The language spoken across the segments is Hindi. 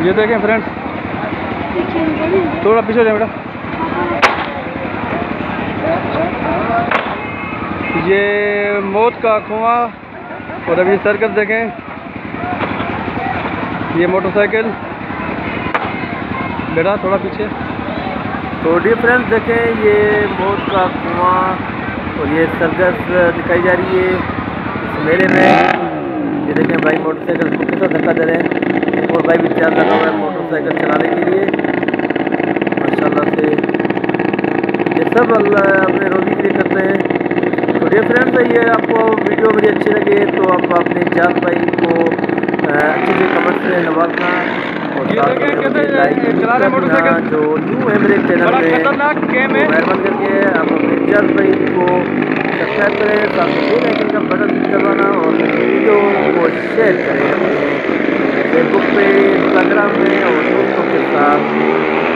ये देखें फ्रेंड्स, थोड़ा पीछे जाए बेटा। ये मौत का कुआं। और अभी सर्कस देखें, ये मोटरसाइकिल। बेटा थोड़ा पीछे। तो डियर फ्रेंड्स देखें, ये मौत का कुआं और ये सर्कस दिखाई जा रही है इस मेले में। ये देखें भाई मोटरसाइकिल को कितना धक्का दे रहे हैं। एक और भाई भी तैयार लगा हुआ है मोटरसाइकिल चलाने के लिए माशाल्लाह से। ये सब अल्लाह अपने रोजी के लिए करते हैं। तो डियर फ्रेंड्स, ये आपको वीडियो मेरी अच्छी लगे तो आप अपने जान भाई को अच्छे से कमेंट से नवाजना और साथ में मुझे लाइक करना। जो न्यू है मेरे चैनल में तो मेहरबानी करके आप अपने जान भाई को सब्सक्राइब करें, साथ में बेल आइकन का बटन दबाना और वीडियो को शेयर करें अपने फेसबुक पे, इंस्टाग्राम में और दोस्तों के साथ।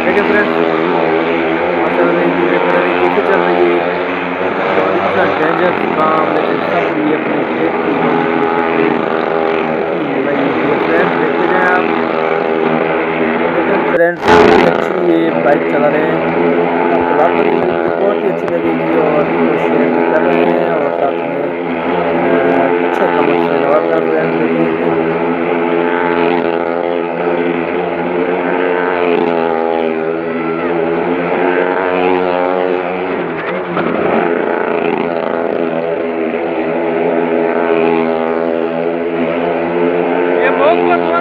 देखिए फ्रेंड्स, चल रही कैसे चल रही है और इतना डेंजर काम, लेकिन सब ये अपने खेत की फ्रेंड्स देखते जाएँ आप। लेकिन फ्रेंड्स अच्छी ये बाइक चला रहे हैं, आपको बात बहुत ही अच्छी लगेगी और इसको शेयर भी कर रहे हैं और साथ में अच्छे कमेंट से नवाज कर रहे हैं।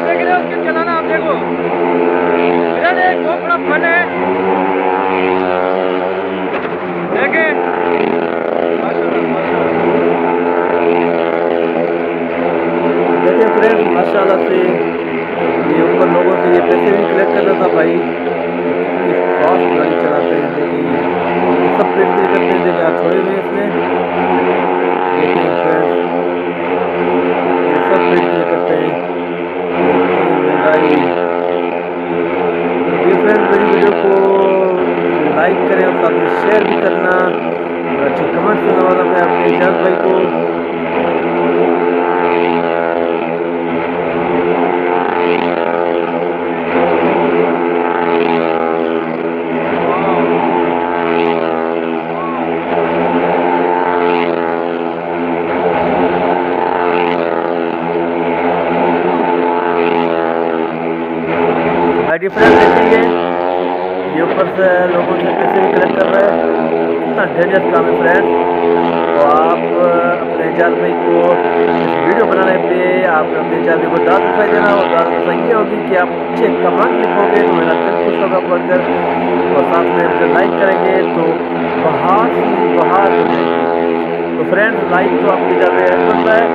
देख रहे हो उसके चलाना, आप देखो इधर एक बहुत बड़ा फन है। देखें देखिए फ्रेंड्स माशाल्लाह से ये ऊपर लोगों से ये पैसे भी कलेक्ट कर रहा था भाई। फास्ट गाड़ी चलाते हैं, देखिए ये सब प्लेट करते हैं। देखिए आप छोड़े हुए इसमें, देखिए फ्रेंड्स ये सब प्लेट करते हैं। ये फ्रेंड्स मेरी वीडियो को लाइक करें और साथ में शेयर भी करना और अच्छे कमेंट्स करने वाला मैं अपने इजाज़ भाई को। डिफरेंस देखिए, ये ऊपर से लोगों से पैसे भी कलेक्ट कर रहे हैं। इतना डेंजर काम है फ्रेंड्स। तो आप अपने इजाज़ भाई को इस वीडियो बनाने पे आप अपने इजाज़ भाई को ज़्यादा दिखाई देना और ज़्यादा दिखाई ये होगी कि आप अच्छे कमेंट लिखोगे तो मेरा दिल खुश होगा पढ़कर और साथ में मुझे लाइक करेंगे तो बहार हो जाएगी। तो फ्रेंड्स लाइक तो आपकी इजाज़त बनता है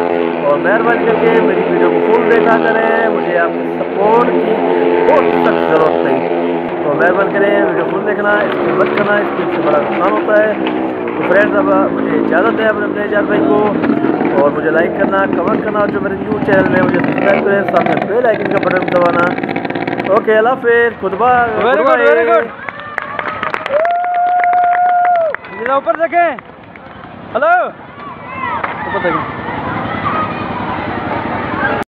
और मेहरबानी करके मेरी वीडियो को फुल देखा करें। मुझे आपके सपोर्ट की बहुत सख्त ज़रूरत नहीं, तो मेहरबानी करें वीडियो फुल देखना, इसको मत करना, इससे बड़ा नुकसान होता है। तो फ्रेंड्स अब मुझे इजाज़त है अपने इजाज़ भाई को और मुझे लाइक करना, कमेंट करना और जो मेरे न्यू चैनल में मुझे सब्सक्राइब करें, साथ में बेल आइकन का बटन दबाना। ओके अल्लाह हाफ़िज़, खुदा वेरी गुड। ऊपर देखें, हेलो ऊपर देखें।